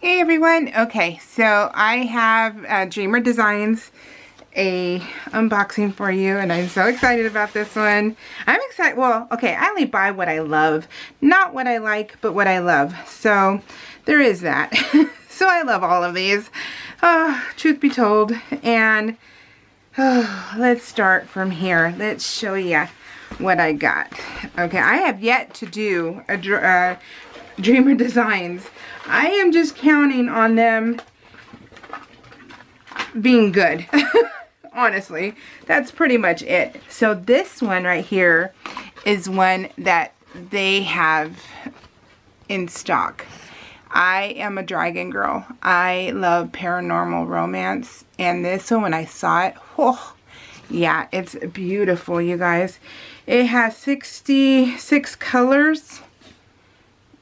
Hey everyone. Okay, so I have Dreamer Designs a unboxing for you, and I'm so excited about this one. I'm excited. Well, okay, I only buy what I love, not what I like, but what I love. So there is that. So I love all of these, truth be told. And let's start from here. Let's show you what I got. Okay, I have yet to do a Dreamer Designs. I am just counting on them being good. Honestly, that's pretty much it. So this one right here is one that they have in stock. I am a dragon girl. I love paranormal romance, and this one, when I saw it, oh yeah, it's beautiful, you guys. It has 66 colors.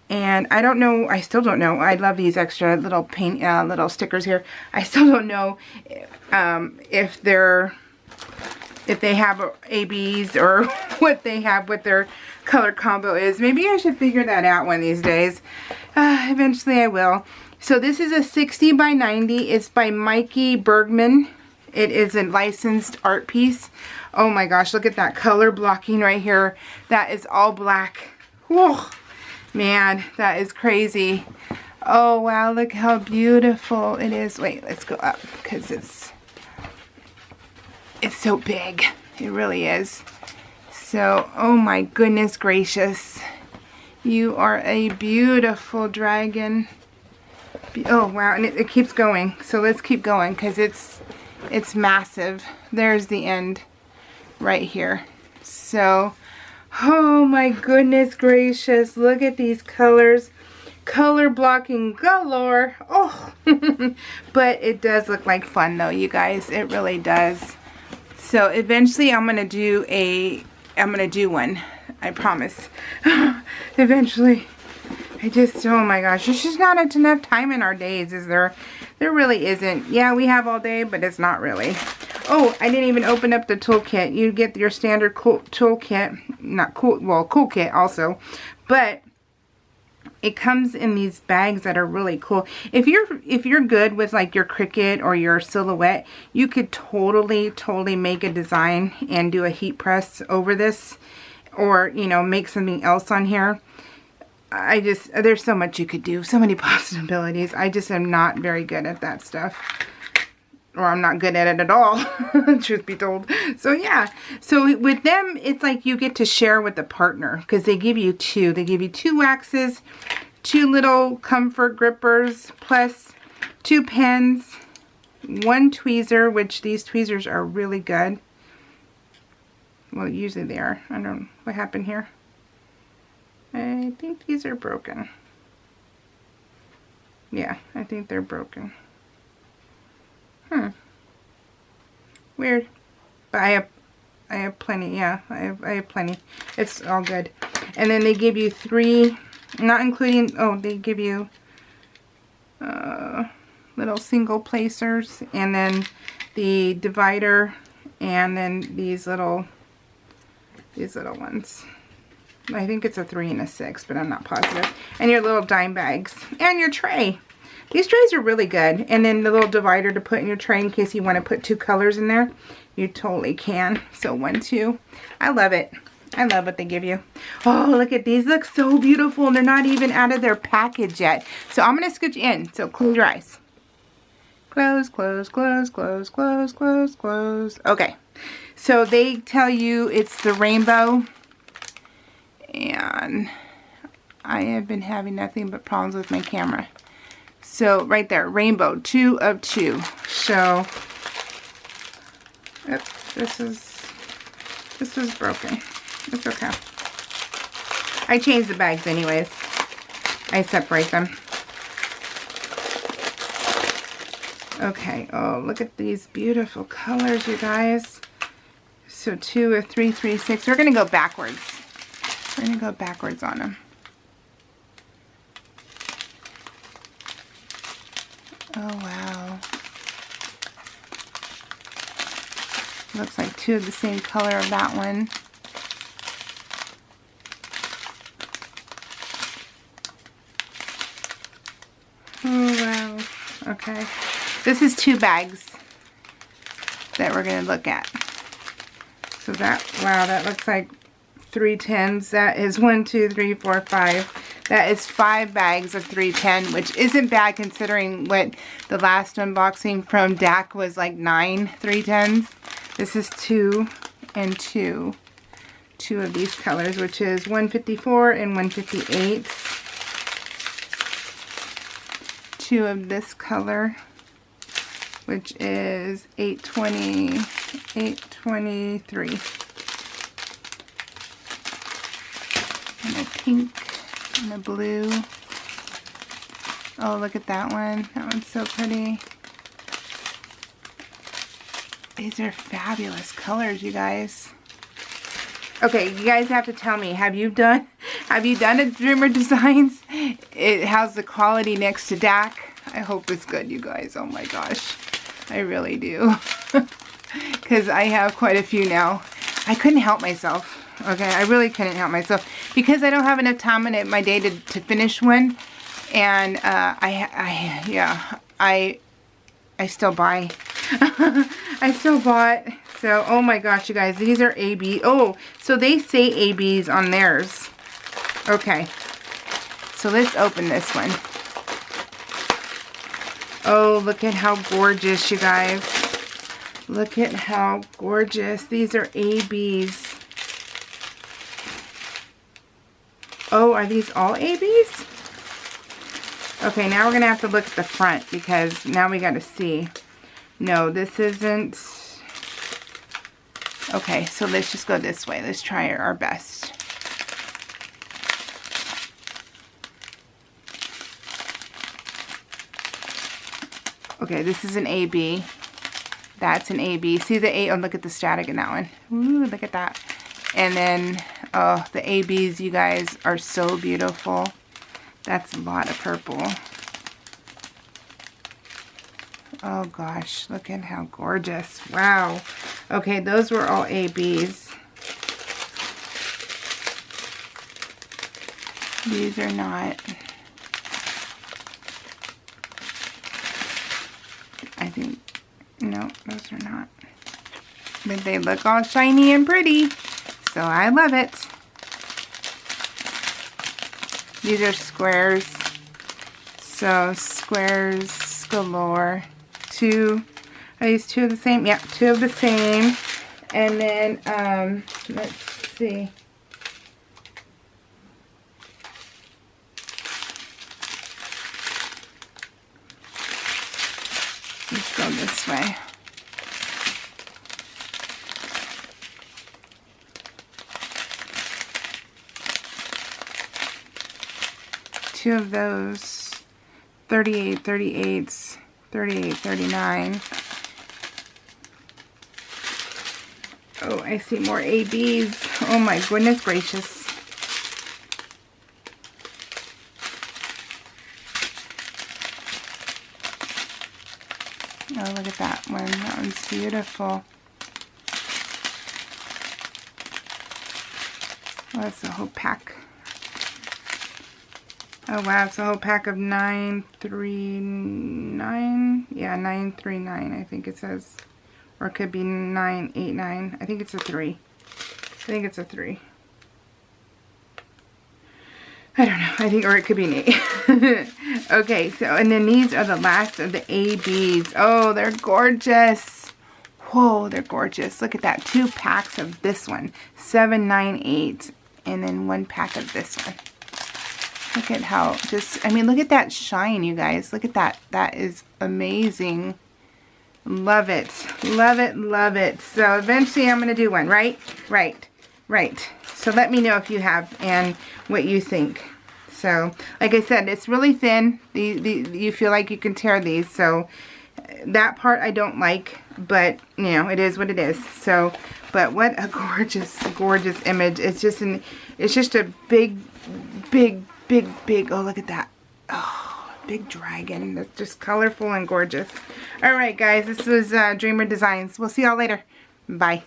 And I don't know, I still don't know. I love these extra little paint, little stickers here. I still don't know if they have ABs or what they have, what their color combo is. Maybe I should figure that out one of these days. Eventually I will. So this is a 60 by 90. It's by Mikey Bergman. It is a licensed art piece. Oh my gosh, look at that color blocking right here. That is all black. Whoa. Man, that is crazy. Oh, wow, look how beautiful it is. Wait, let's go up because it's so big. It really is. So, oh my goodness gracious. You are a beautiful dragon. Oh, wow, and it keeps going. So let's keep going because it's massive. There's the end right here. So, oh my goodness gracious, look at these colors. Color blocking galore. Oh, but it does look like fun though, you guys. It really does. So eventually I'm gonna do one. I promise. Eventually. Oh my gosh, there's just not enough time in our days, is there? There really isn't. Yeah, we have all day, but it's not really. Oh, I didn't even open up the toolkit. You get your standard toolkit, cool kit also, but it comes in these bags that are really cool. If you're good with like your Cricut or your Silhouette, you could totally make a design and do a heat press over this, or you know, make something else on here. There's so much you could do, so many possibilities. I just am not very good at that stuff. Or I'm not good at it at all, truth be told. So yeah, so with them, it's like you get to share with the partner because they give you two. They give you 2 waxes, 2 little comfort grippers, plus 2 pens, 1 tweezer, which these tweezers are really good. Well, usually they are. I don't know what happened here. I think these are broken. Yeah, I think they're broken. Weird. But I have plenty. Yeah, I have plenty. It's all good. And then they give you 3, not including, oh, they give you little single placers, and then the divider, and then these little ones. I think it's a 3 and a 6, but I'm not positive. And your little dime bags and your tray. These trays are really good. And then the little divider to put in your tray in case you want to put 2 colors in there. You totally can. So 1, 2. I love it. I love what they give you. Oh, look at these. Look so beautiful. And they're not even out of their package yet. So I'm going to scooch in. So close your eyes. Close, close, close, close, close, close, close. Okay. So they tell you it's the rainbow. And I have been having nothing but problems with my camera. So right there, rainbow, 2 of 2. So, oops, this is broken. It's okay. I change the bags anyways. I separate them. Okay, oh, look at these beautiful colors, you guys. So 2 of 3, 3, 6. We're going to go backwards. We're going to go backwards on them. Oh, wow. Looks like 2 of the same color of that one. Oh, wow. Okay. This is 2 bags that we're going to look at. So that, wow, that looks like 3 10s. That is 1, 2, 3, 4, 5. That is 5 bags of 310, which isn't bad considering what the last unboxing from DAC was like 9 310s. This is 2 and 2. 2 of these colors, which is 154 and 158. 2 of this color, which is 820, 823. And a pink and a blue. Oh, look at that one. That one's so pretty. These are fabulous colors, you guys. Okay, you guys have to tell me, have you done a Dreamer Designs? How's the quality next to DAC? I hope it's good, you guys. Oh my gosh. I really do. Because I have quite a few now. I couldn't help myself. Okay, I really couldn't help myself. Because I don't have enough time in my day to finish one. And I still buy. I still bought. So, oh my gosh, you guys. These are AB. Oh, so they say ABs on theirs. Okay. So let's open this one. Oh, look at how gorgeous, you guys. Look at how gorgeous. These are ABs. Oh, are these all ABs? Okay, now we're going to have to look at the front because now we got to see. No, this isn't. Okay, so let's just go this way. Let's try our best. Okay, this is an AB. That's an AB. See the A? Oh, look at the static in that one. Ooh, look at that. And then, oh, the ABs, you guys, are so beautiful. That's a lot of purple. Oh gosh, look at how gorgeous. Wow. Okay, those were all ABs. These are not. I think, no, those are not. But they look all shiny and pretty. So I love it. These are squares. So squares galore. Are these 2 of the same? Yeah, 2 of the same. And then, let's see. Let's go this way. Two of those 38 38s, 38 39. Oh, I see more ABs. Oh my goodness gracious. Oh, look at that one. That one's beautiful. Oh, that's a whole pack. Oh wow, it's a whole pack of 939. Yeah, 939 I think it says. Or it could be 989. I think it's a 3. I think it's a 3. I don't know. I think, or it could be an 8. Okay, so, and then these are the last of the ABs. Oh, they're gorgeous. Whoa, they're gorgeous. Look at that. 2 packs of this one. 798. And then 1 pack of this one. Look at how just, I mean, look at that shine, you guys. Look at that. That is amazing. Love it. Love it. Love it. So eventually I'm going to do one, right? Right. Right. So let me know if you have and what you think. So, like I said, it's really thin. You feel like you can tear these. So that part I don't like, but you know, it is what it is. So, but what a gorgeous, gorgeous image. It's just a big, oh, look at that. Oh, big dragon. That's just colorful and gorgeous. All right, guys, this was Dreamer Designs. We'll see y'all later. Bye.